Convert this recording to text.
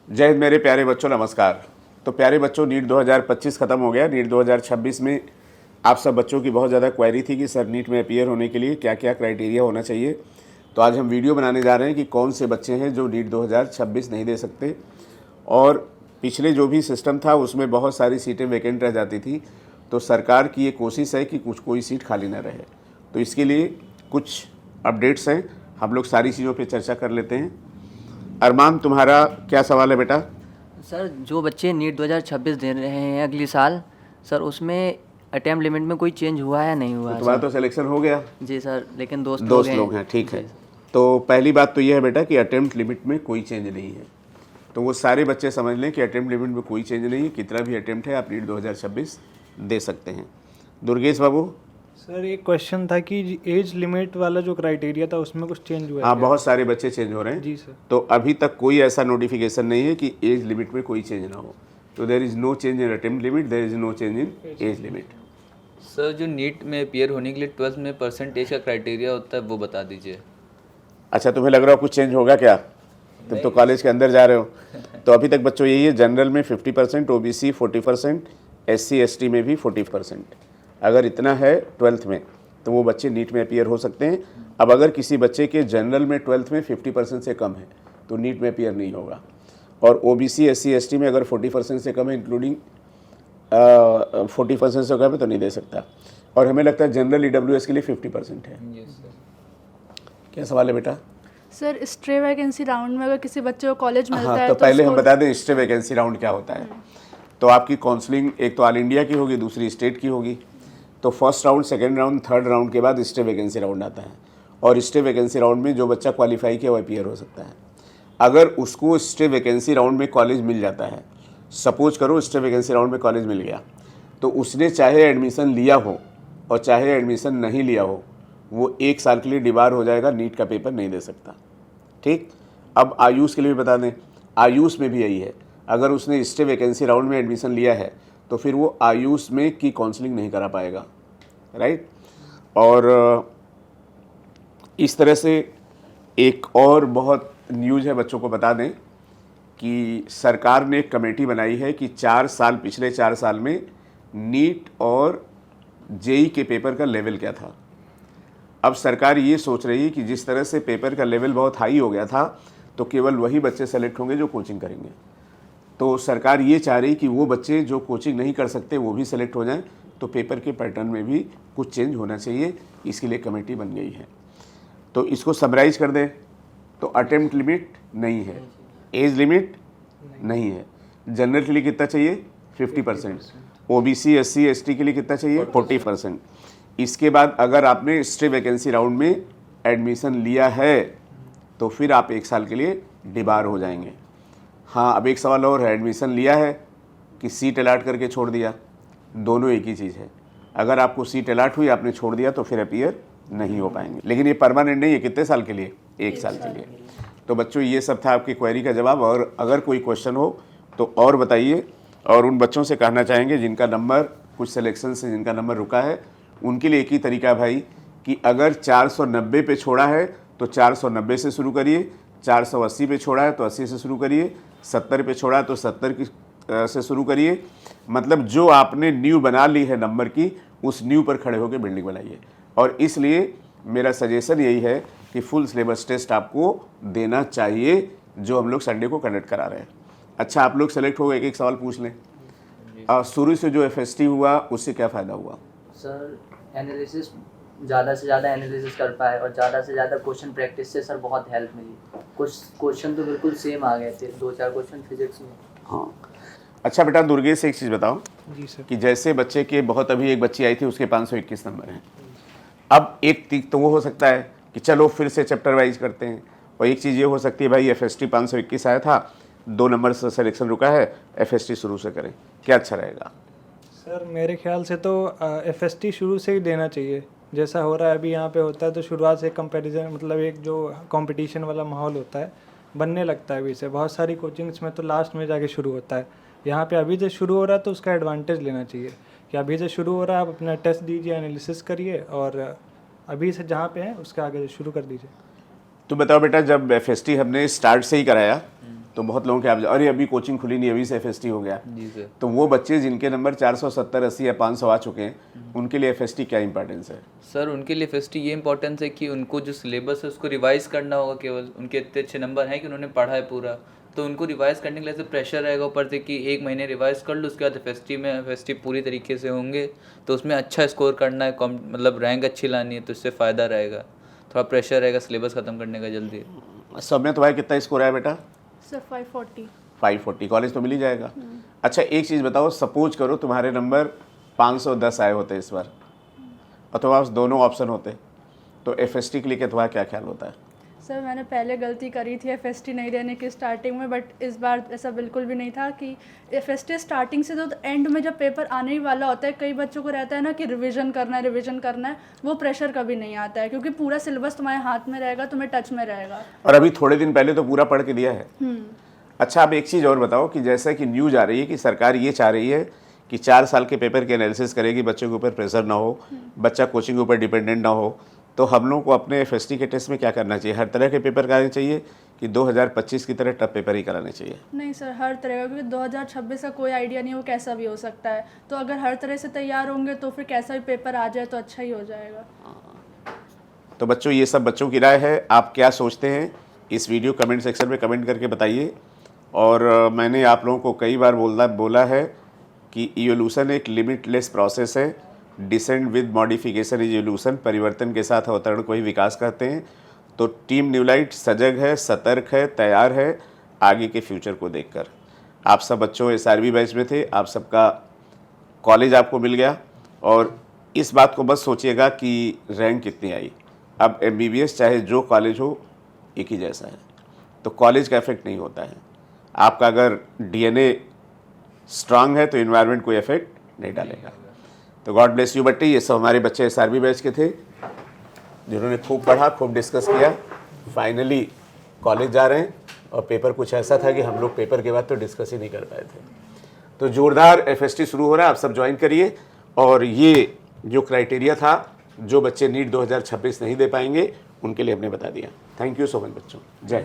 जय हिंद मेरे प्यारे बच्चों, नमस्कार। तो प्यारे बच्चों, नीट 2025 ख़त्म हो गया। नीट 2026 में आप सब बच्चों की बहुत ज़्यादा क्वेरी थी कि सर नीट में अपीयर होने के लिए क्या क्या क्राइटेरिया होना चाहिए। तो आज हम वीडियो बनाने जा रहे हैं कि कौन से बच्चे हैं जो नीट 2026 नहीं दे सकते। और पिछले जो भी सिस्टम था उसमें बहुत सारी सीटें वैकेंट रह जाती थी। तो सरकार की ये कोशिश है कि कोई सीट खाली ना रहे। तो इसके लिए कुछ अपडेट्स हैं, हम लोग सारी चीज़ों पर चर्चा कर लेते हैं। अरमान, तुम्हारा क्या सवाल है बेटा? सर, जो बच्चे नीट 2026 दे रहे हैं अगले साल, सर उसमें अटेम्प्ट लिमिट में कोई चेंज हुआ है या नहीं हुआ तो है तुम्हारा सर? तो सिलेक्शन हो गया। जी सर, लेकिन दोस्त लोग हैं, ठीक है। तो पहली बात तो ये है बेटा कि अटेम्प्ट लिमिट में कोई चेंज नहीं है। तो वो सारे बच्चे समझ लें कि अटेम्प्ट लिमिट में कोई चेंज नहीं है। कितना भी अटेम्प्ट है आप नीट 2026 दे सकते हैं। दुर्गेश बाबू। सर, एक क्वेश्चन था कि एज लिमिट वाला जो क्राइटेरिया था उसमें कुछ चेंज हुआ है हाँ, क्या? बहुत सारे बच्चे चेंज हो रहे हैं जी सर। तो अभी तक कोई ऐसा नोटिफिकेशन नहीं है कि एज लिमिट में कोई चेंज ना हो। तो there is no change in attempt limit, there is no change in age limit. Sir, जो नीट में अपीयर होने के लिए 12th में परसेंटेज का क्राइटेरिया होता है वो बता दीजिए। अच्छा, तुम्हें लग रहा हो कुछ चेंज होगा क्या? तुम तो कॉलेज के अंदर जा रहे हो। तो अभी तक बच्चों यही है, जनरल में 50%, ओबीसी 40%, SC ST में भी 40%। अगर इतना है 12th में तो वो बच्चे नीट में अपीयर हो सकते हैं। अब अगर किसी बच्चे के जनरल में 12th में 50% से कम है तो नीट में अपीयर नहीं होगा। और ओबीसी SC ST में अगर 40% से कम है, इंक्लूडिंग 40% से कम है, तो नहीं दे सकता। और हमें लगता है जनरल EWS के लिए 50% है। क्या सवाल है बेटा? सर, स्ट्रे वैकेंसी राउंड में अगर किसी बच्चे को कॉलेज मिलता हाँ, है तो पहले हम उसको- बता दें स्टे वैकेंसी राउंड क्या होता है। तो आपकी काउंसलिंग एक तो ऑल इंडिया की होगी, दूसरी स्टेट की होगी। तो first round, second round, third round के बाद स्टे वैकेंसी राउंड आता है। और स्टे वैकेंसी राउंड में जो बच्चा क्वालिफाई किया वो अपीयर हो सकता है। अगर उसको स्टे वैकेंसी राउंड में कॉलेज मिल जाता है, सपोज करो स्टे वैकेंसी राउंड में कॉलेज मिल गया, तो उसने चाहे एडमिशन लिया हो और चाहे एडमिशन नहीं लिया हो, वो 1 साल के लिए डिबार हो जाएगा, नीट का पेपर नहीं दे सकता। ठीक। अब आयुष के लिए भी बता दें, आयुष में भी यही है। अगर उसने स्टे वैकेंसी राउंड में एडमिशन लिया है तो फिर वो आयुष में की काउंसलिंग नहीं करा पाएगा, राइट। और इस तरह से एक और बहुत न्यूज़ है, बच्चों को बता दें कि सरकार ने एक कमेटी बनाई है कि पिछले 4 साल में नीट और जेई के पेपर का लेवल क्या था। अब सरकार ये सोच रही है कि जिस तरह से पेपर का लेवल बहुत हाई हो गया था तो केवल वही बच्चे सेलेक्ट होंगे जो कोचिंग करेंगे। तो सरकार ये चाह रही कि वो बच्चे जो कोचिंग नहीं कर सकते वो भी सेलेक्ट हो जाएं। तो पेपर के पैटर्न में भी कुछ चेंज होना चाहिए, इसके लिए कमेटी बन गई है। तो इसको समराइज कर दें तो अटेम्प्ट लिमिट नहीं है, एज लिमिट नहीं है, जनरल के लिए कितना चाहिए 50%, ओबीसी SC ST के लिए कितना चाहिए 40%। इसके बाद अगर आपने स्टे वैकेंसी राउंड में एडमिशन लिया है तो फिर आप 1 साल के लिए डिबार हो जाएंगे। हाँ, अब एक सवाल और है, एडमिशन लिया है कि सीट अलाट करके छोड़ दिया, दोनों एक ही चीज़ है। अगर आपको सीट अलाट हुई, आपने छोड़ दिया तो फिर अपीयर नहीं हो पाएंगे। लेकिन ये परमानेंट नहीं है। कितने साल के लिए? 1 साल के लिए। तो बच्चों, ये सब था आपकी क्वेरी का जवाब। और अगर कोई क्वेश्चन हो तो और बताइए। और उन बच्चों से कहना चाहेंगे जिनका नंबर कुछ सिलेक्शन से जिनका नंबर रुका है, उनके लिए एक ही तरीका भाई कि अगर 490 पे छोड़ा है तो 490 से शुरू करिए, 480 पे छोड़ा है तो 80 से शुरू करिए, 70 पे छोड़ा है तो 70 से शुरू करिए। मतलब जो आपने न्यू बना ली है नंबर की, उस न्यू पर खड़े होकर बिल्डिंग बनाइए। और इसलिए मेरा सजेशन यही है कि फुल सिलेबस टेस्ट आपको देना चाहिए, जो हम लोग संडे को कंडक्ट करा रहे हैं। अच्छा, आप लोग सेलेक्ट हो गए, एक सवाल पूछ लें। शुरू से जो FST हुआ उससे क्या फ़ायदा हुआ? सर, एनालिसिस ज़्यादा से ज़्यादा एनालिसिस कर पाए और ज़्यादा से ज़्यादा क्वेश्चन प्रैक्टिस से सर बहुत हेल्प मिली। कुछ क्वेश्चन तो बिल्कुल सेम आ गए थे, 2-4 क्वेश्चन फिजिक्स में। हाँ। अच्छा बेटा, दुर्गेश से एक चीज़ बताओ जी सर। कि जैसे बच्चे के बहुत, अभी एक बच्ची आई थी उसके 521 नंबर हैं। अब एक तो वो हो सकता है कि चलो फिर से चैप्टर वाइज करते हैं, और एक चीज़ ये हो सकती है भाई FST 521 आया था, 2 नंबर से सिलेक्शन रुका है, FST शुरू से करें। क्या अच्छा रहेगा? सर, मेरे ख्याल से तो FST शुरू से ही देना चाहिए। जैसा हो रहा है अभी यहाँ पे होता है तो शुरुआत से कंपैरिजन, मतलब एक जो कंपटीशन वाला माहौल होता है बनने लगता है अभी से। बहुत सारी कोचिंग्स में तो लास्ट में जाके शुरू होता है। यहाँ पे अभी से शुरू हो रहा है तो उसका एडवांटेज लेना चाहिए कि अभी से शुरू हो रहा है, आप अपना टेस्ट दीजिए, एनालिसिस करिए और अभी से जहाँ पे है उसके आगे शुरू कर दीजिए। तो बताओ बेटा, जब FST हमने स्टार्ट से ही कराया तो बहुत लोगों के आप अरे अभी कोचिंग खुली नहीं, अभी से एफएसटी हो गया। जी सर। तो वो बच्चे जिनके नंबर 470, 80 या 500 आ चुके हैं, उनके लिए एफएसटी क्या इंपॉर्टेंस है? सर उनके लिए एफएसटी ये इंपॉर्टेंस है कि उनको जो सिलेबस है उसको रिवाइज करना होगा। केवल उनके इतने अच्छे नंबर हैं कि उन्होंने पढ़ा है पूरा, तो उनको रिवाइज करने के लिए प्रेशर रहेगा ऊपर से कि 1 महीने रिवाइज कर लो, उसके बाद एफएसटी पूरी तरीके से होंगे, तो उसमें अच्छा स्कोर करना है, मतलब रैंक अच्छी लानी है, तो इससे फ़ायदा रहेगा। थोड़ा प्रेशर रहेगा सिलेबस ख़त्म करने का जल्दी। सौम्या तुम्हारा कितना स्कोर है बेटा? सर 540। 540, कॉलेज तो मिल ही जाएगा। अच्छा एक चीज़ बताओ, सपोज करो तुम्हारे नंबर 510 आए होते इस बार और तुम्हारे पास दोनों ऑप्शन होते, तो एफएसटी के लिए तुम्हारा क्या ख्याल होता है? सर मैंने पहले गलती करी थी एफएसटी नहीं देने की स्टार्टिंग में, बट इस बार ऐसा बिल्कुल भी नहीं था कि एफएसटी स्टार्टिंग से तो एंड में जब पेपर आने ही वाला होता है, कई बच्चों को रहता है ना कि रिवीजन करना है, वो प्रेशर कभी नहीं आता है क्योंकि पूरा सिलेबस तुम्हारे हाथ में रहेगा, तुम्हें टच में रहेगा। और अभी थोड़े दिन पहले तो पूरा पढ़ के दिया है। अच्छा अब एक चीज़ और बताओ कि जैसा कि न्यूज़ आ रही है कि सरकार ये चाह रही है कि 4 साल के पेपर के एनालिसिस करेगी, बच्चों के ऊपर प्रेशर ना हो, बच्चा कोचिंग के ऊपर डिपेंडेंट ना हो, तो हम लोग को अपने एफएसटी के टेस्ट में क्या करना चाहिए? हर तरह के पेपर कराने चाहिए कि 2025 की तरह टफ पेपर ही कराने चाहिए? नहीं सर, हर तरह का, क्योंकि 2026 का कोई आइडिया नहीं, वो कैसा भी हो सकता है, तो अगर हर तरह से तैयार होंगे तो फिर कैसा भी पेपर आ जाए तो अच्छा ही हो जाएगा। तो बच्चों ये सब बच्चों की राय है, आप क्या सोचते हैं इस वीडियो कमेंट सेक्शन में कमेंट करके बताइए। और मैंने आप लोगों को कई बार बोला है कि इवोल्यूशन एक लिमिटलेस प्रोसेस है, descent with modification is evolution, परिवर्तन के साथ अवतरण को ही विकास कहते हैं। तो टीम न्यूलाइट सजग है, सतर्क है, तैयार है आगे के फ्यूचर को देखकर। आप सब बच्चों एसआरबी बैच में थे, आप सबका कॉलेज आपको मिल गया, और इस बात को बस सोचिएगा कि रैंक कितनी आई। अब एमबीबीएस चाहे जो कॉलेज हो एक ही जैसा है, तो कॉलेज का इफेक्ट नहीं होता है। आपका अगर डीएनए स्ट्रांग है तो इन्वायरमेंट कोई इफेक्ट नहीं डालेगा। तो गॉड ब्लेस यू बट्टी। ये सब हमारे बच्चे एसआरबी बैच के थे जिन्होंने खूब पढ़ा, खूब डिस्कस किया, फाइनली कॉलेज जा रहे हैं। और पेपर कुछ ऐसा था कि हम लोग पेपर के बाद तो डिस्कस ही नहीं कर पाए थे। तो जोरदार एफएसटी शुरू हो रहा है, आप सब ज्वाइन करिए। और ये जो क्राइटेरिया था, जो बच्चे नीट 2026 नहीं दे पाएंगे उनके लिए हमने बता दिया। थैंक यू सो मच बच्चों, जय हिंद।